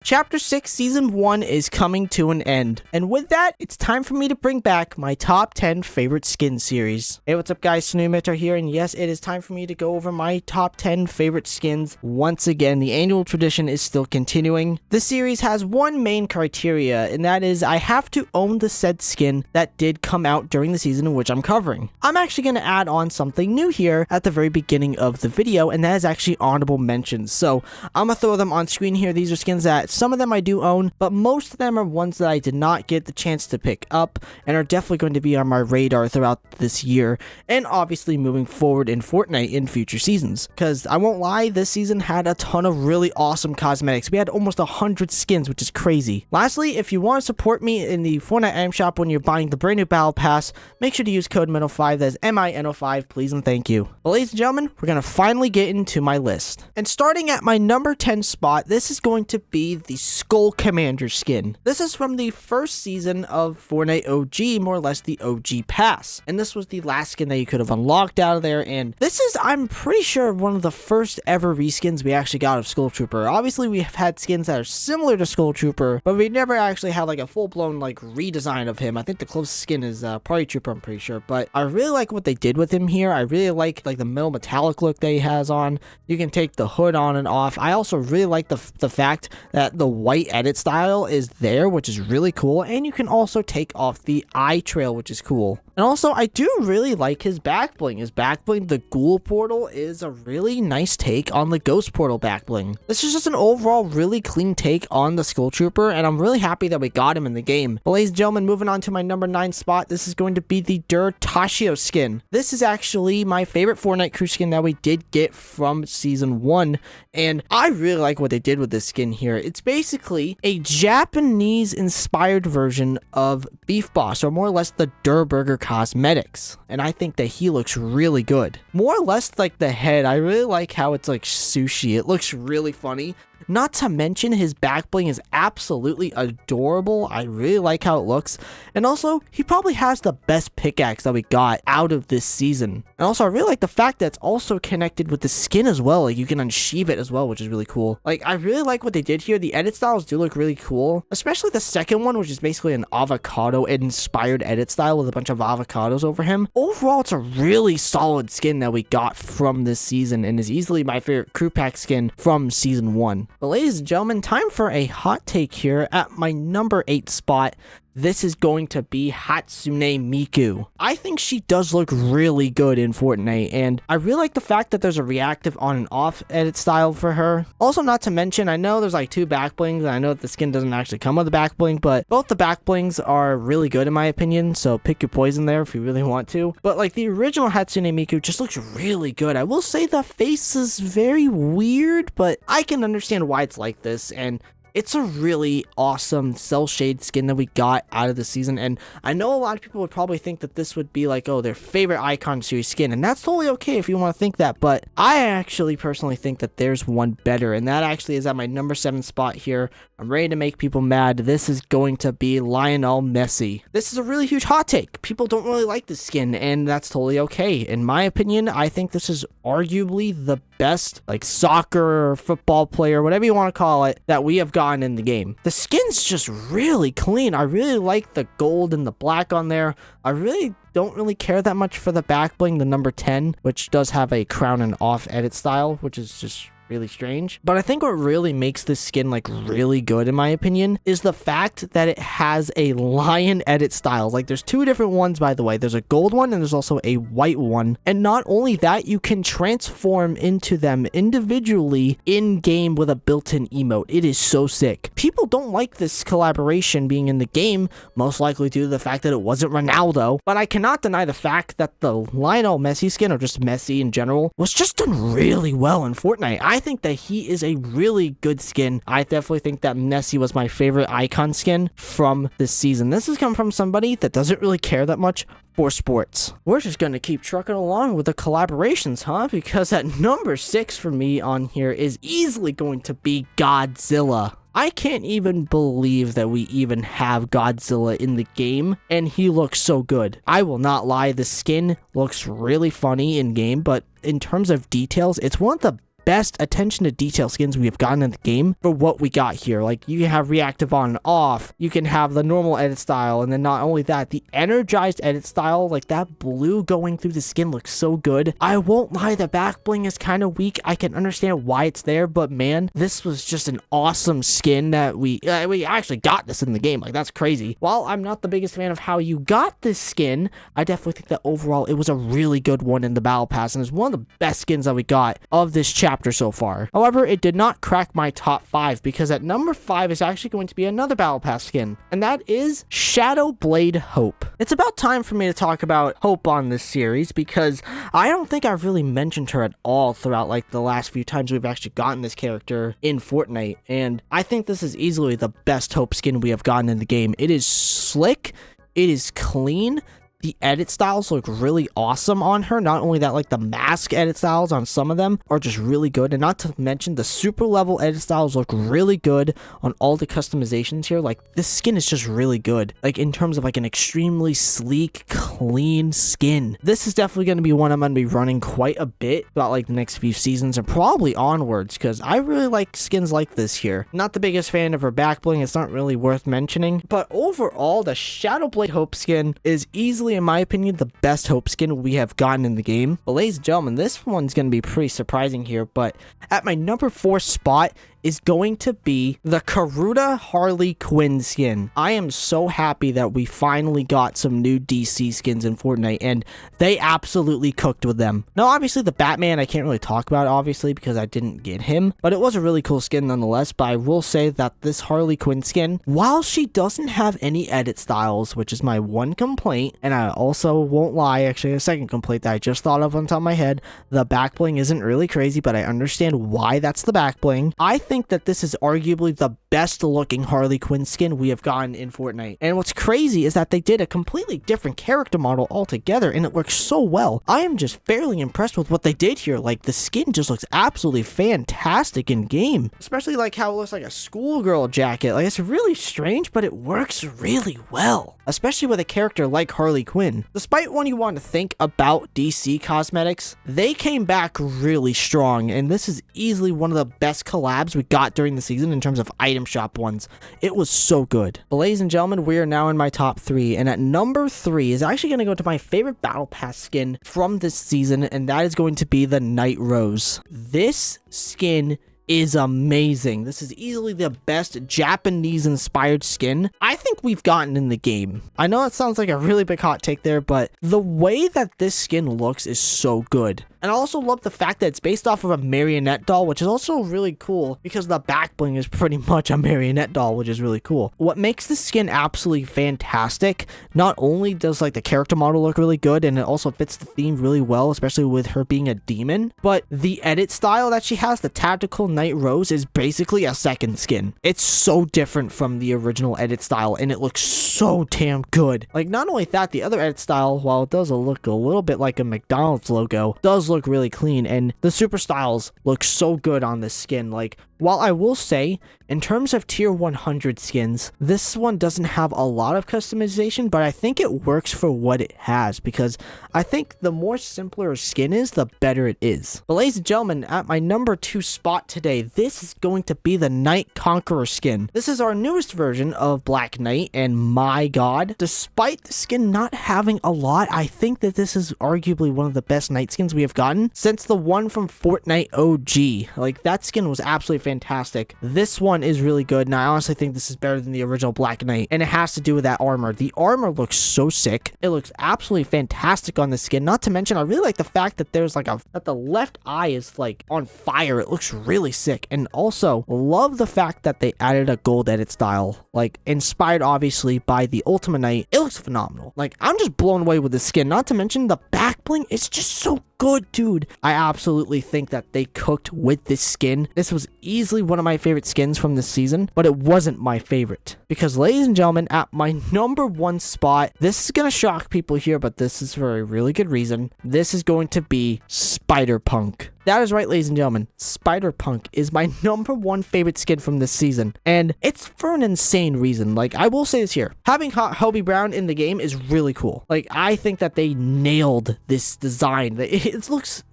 Chapter 6 Season 1 is coming to an end, and with that, it's time for me to bring back my top 10 favorite skin series. Hey, what's up guys, Hatsune here, and yes, it is time for me to go over my top 10 favorite skins. Once again, the annual tradition is still continuing. This series has one main criteria, and that is I have to own the said skin that did come out during the season in which I'm covering. I'm actually going to add on something new here at the very beginning of the video, and that is actually honorable mentions. So, I'm going to throw them on screen here. These are skins that some of them I do own, but most of them are ones that I did not get the chance to pick up and are definitely going to be on my radar throughout this year and obviously moving forward in Fortnite in future seasons. Because I won't lie, this season had a ton of really awesome cosmetics. We had almost 100 skins, which is crazy. Lastly, if you want to support me in the Fortnite item shop when you're buying the brand new Battle Pass, make sure to use code MINO5, that is MINO5, please and thank you. Well, ladies and gentlemen, we're going to finally get into my list. And starting at my number 10 spot, this is going to be the Skull Commander skin. This is from the first season of Fortnite OG, more or less the OG pass. And this was the last skin that you could have unlocked out of there. And this is, I'm pretty sure, one of the first ever reskins we actually got of Skull Trooper. Obviously, we have had skins that are similar to Skull Trooper, but we never actually had like a full-blown like redesign of him. I think the closest skin is Party Trooper, I'm pretty sure. But I really like what they did with him here. I really like the metal metallic look that he has on. You can take the hood on and off. I also really like the fact that the white edit style is there, which is really cool, and you can also take off the eye trail, which is cool. And also, I do really like his back bling. His back bling, the Ghoul Portal, is a really nice take on the Ghost Portal back bling. This is just an overall really clean take on the Skull Trooper, and I'm really happy that we got him in the game. But ladies and gentlemen, moving on to my number 9 spot, this is going to be the Dir Tashio skin. This is actually my favorite Fortnite crew skin that we did get from Season 1, and I really like what they did with this skin here. It's basically a Japanese-inspired version of Beef Boss, or more or less the Dir Burger cosmetics, and I think that he looks really good. More or less like the head, I really like how it's like sushi. It looks really funny. Not to mention his back bling is absolutely adorable. I really like how it looks. And also, he probably has the best pickaxe that we got out of this season. And also, I really like the fact that it's also connected with the skin as well. Like, you can unsheath it as well, which is really cool. Like, I really like what they did here. The edit styles do look really cool. Especially the second one, which is basically an avocado-inspired edit style with a bunch of avocados over him. Overall, it's a really solid skin that we got from this season and is easily my favorite crew pack skin from Season 1. But ladies and gentlemen, time for a hot take here at my number 8 spot. This is going to be Hatsune Miku. I think she does look really good in Fortnite, and I really like the fact that there's a reactive on and off edit style for her. Also, not to mention, I know there's like 2 back blings, and I know that the skin doesn't actually come with a back bling, but both the back blings are really good in my opinion, so pick your poison there if you really want to. But like the original Hatsune Miku just looks really good. I will say the face is very weird, but I can understand why it's like this, and it's a really awesome cell shade skin that we got out of the season, and I know a lot of people would probably think that this would be like, oh, their favorite Icon series skin, and that's totally okay if you want to think that, but I actually personally think that there's one better, and that actually is at my number 7 spot here. I'm ready to make people mad. This is going to be Lionel Messi. This is a really huge hot take. People don't really like this skin, and that's totally okay. In my opinion, I think this is arguably the best like soccer or football player, whatever you want to call it, that we have gotten in the game. The skin's just really clean. I really like the gold and the black on there. I really don't really care that much for the back bling, the number 10, which does have a crown and off edit style, which is just really strange. But I think what really makes this skin like really good in my opinion is the fact that it has a lion edit style. Like there's 2 different ones, by the way. There's a gold one and there's also a white one. And not only that, you can transform into them individually in game with a built-in emote. It is so sick. People don't like this collaboration being in the game, most likely due to the fact that it wasn't Ronaldo, but I cannot deny the fact that the Lionel Messi skin, or just Messi in general, was just done really well in Fortnite. I think that he is a really good skin. I definitely think that Messi was my favorite icon skin from this season. This has come from somebody that doesn't really care that much for sports. We're just going to keep trucking along with the collaborations, huh? Because at number 6 for me on here is easily going to be Godzilla. I can't even believe that we even have Godzilla in the game, and he looks so good. I will not lie, the skin looks really funny in game, but in terms of details, it's one of the best attention to detail skins we have gotten in the game for what we got here. Like, you can have reactive on and off, you can have the normal edit style, and then not only that, the energized edit style, like that blue going through the skin looks so good. I won't lie, the back bling is kind of weak. I can understand why it's there, but man, this was just an awesome skin that we actually got this in the game. Like, that's crazy. While I'm not the biggest fan of how you got this skin, I definitely think that overall it was a really good one in the battle pass, and it's one of the best skins that we got of this chapter so far. However, it did not crack my top 5, because at number 5 is actually going to be another battle pass skin, and that is Shadow Blade Hope. It's about time for me to talk about Hope on this series, because I don't think I've really mentioned her at all throughout like the last few times we've actually gotten this character in Fortnite, and I think this is easily the best Hope skin we have gotten in the game. It is slick, it is clean, the edit styles look really awesome on her. Not only that, like the mask edit styles on some of them are just really good, and not to mention the super level edit styles look really good on all the customizations here. Like, this skin is just really good, like in terms of like an extremely sleek, clean skin. This is definitely going to be one I'm going to be running quite a bit throughout like the next few seasons and probably onwards, because I really like skins like this here. Not the biggest fan of her back bling, it's not really worth mentioning, but overall the Shadow Blade Hope skin is easily, in my opinion, the best Hope skin we have gotten in the game. But ladies and gentlemen, this one's going to be pretty surprising here, but at my number 4 spot is going to be the Karuta Harley Quinn skin. I am so happy that we finally got some new DC skins in Fortnite, and they absolutely cooked with them. Now, obviously, the Batman, I can't really talk about, obviously, because I didn't get him, but it was a really cool skin nonetheless. But I will say that this Harley Quinn skin, while she doesn't have any edit styles, which is my one complaint, and I also won't lie, actually, a second complaint that I just thought of on top of my head, the back bling isn't really crazy, but I understand why that's the back bling. I think that this is arguably the best looking Harley Quinn skin we have gotten in Fortnite. And what's crazy is that they did a completely different character model altogether, and it works so well. I am just fairly impressed with what they did here. Like, the skin just looks absolutely fantastic in game, especially like how it looks like a schoolgirl jacket. Like, it's really strange, but it works really well, especially with a character like Harley Quinn. Despite when you want to think about DC cosmetics, they came back really strong, and this is easily one of the best collabs we got during the season in terms of item shop ones. It was so good. But ladies and gentlemen, we are now in my top 3, and at number 3 is actually going to go to my favorite battle pass skin from this season, and that is going to be the Night Rose. This skin is amazing. This is easily the best Japanese inspired skin I think we've gotten in the game. I know it sounds like a really big hot take there, but the way that this skin looks is so good. And I also love the fact that it's based off of a marionette doll, which is also really cool because the back bling is pretty much a marionette doll, which is really cool. What makes this skin absolutely fantastic, not only does like the character model look really good, and it also fits the theme really well, especially with her being a demon, but the edit style that she has, the tactical Night Rose, is basically a second skin. It's so different from the original edit style, and it looks so damn good. Like, not only that, the other edit style, while it does look a little bit like a McDonald's logo, does look really clean, and the super styles look so good on this skin. Like, while I will say, in terms of tier 100 skins, this one doesn't have a lot of customization, but I think it works for what it has, because I think the more simpler a skin is, the better it is. But ladies and gentlemen, at my number 2 spot today, this is going to be the Knight Conqueror skin. This is our newest version of Black Knight, and my god, despite the skin not having a lot, I think that this is arguably one of the best Knight skins we have gotten since the one from Fortnite OG. Like, that skin was absolutely fantastic. This one is really good, and I honestly think this is better than the original Black Knight, and it has to do with that armor. The armor looks so sick. It looks absolutely fantastic on the skin. Not to mention, I really like the fact that there's like that the left eye is like on fire. It looks really sick. And also love the fact that they added a gold edit style, like inspired obviously by the Ultimate Knight. It looks phenomenal. Like, I'm just blown away with the skin. Not to mention the back bling. It's just so good, dude. I absolutely think that they cooked with this skin. This was easily one of my favorite skins from this season, but it wasn't my favorite, because ladies and gentlemen, at my number 1 spot, this is gonna shock people here, but this is for a really good reason. This is going to be Spider-Punk. That is right, ladies and gentlemen. Spider-Punk is my #1 favorite skin from this season, and it's for an insane reason. Like, I will say this here. Having Hobie Brown in the game is really cool. Like, I think that they nailed this design. He looks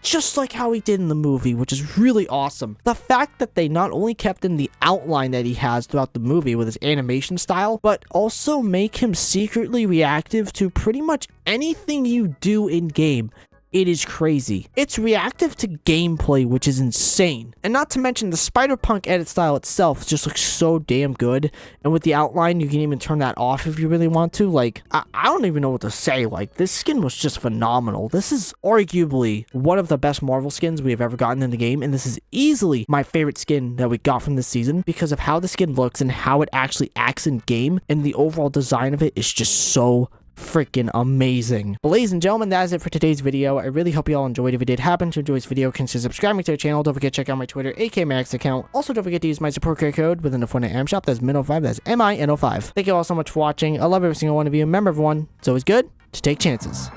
just like how he did in the movie, which is really awesome. The fact that they not only kept in the outline that he has throughout the movie with his animation style, but also make him secretly reactive to pretty much anything you do in game. It is crazy. It's reactive to gameplay, which is insane. And not to mention, the Spider-Punk edit style itself just looks so damn good. And with the outline, you can even turn that off if you really want to. Like, I don't even know what to say. Like, this skin was just phenomenal. This is arguably one of the best Marvel skins we have ever gotten in the game. And this is easily my favorite skin that we got from this season because of how the skin looks and how it actually acts in game. And the overall design of it is just so freaking amazing. But ladies and gentlemen, that is it for today's video. I really hope you all enjoyed. If you did happen to enjoy this video, consider subscribing to the channel. Don't forget to check out my Twitter, aka Max account. Also, don't forget to use my support code within the Fortnite item shop. That's MINO5. That's MINO5. Thank you all so much for watching. I love every single one of you. Remember, everyone, it's always good to take chances.